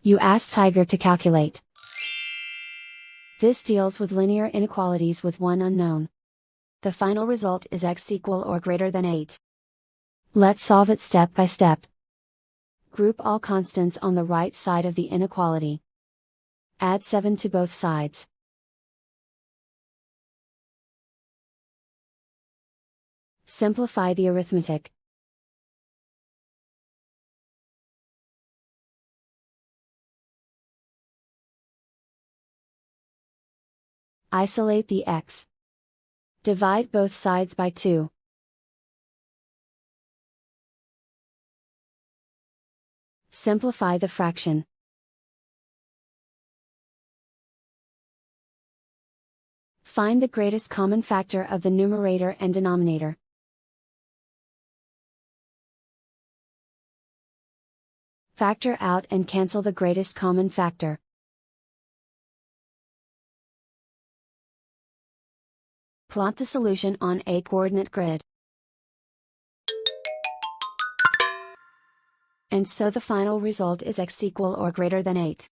You ask Tiger to calculate. This deals with linear inequalities with one unknown. The final result is x equal or greater than 8. Let's solve it step by step. Group all constants on the right side of the inequality. Add 7 to both sides. Simplify the arithmetic. Isolate the x. Divide both sides by 2. Simplify the fraction. Find the greatest common factor of the numerator and denominator. Factor out and cancel the greatest common factor. Plot the solution on a coordinate grid. And so the final result is x equal or greater than 8.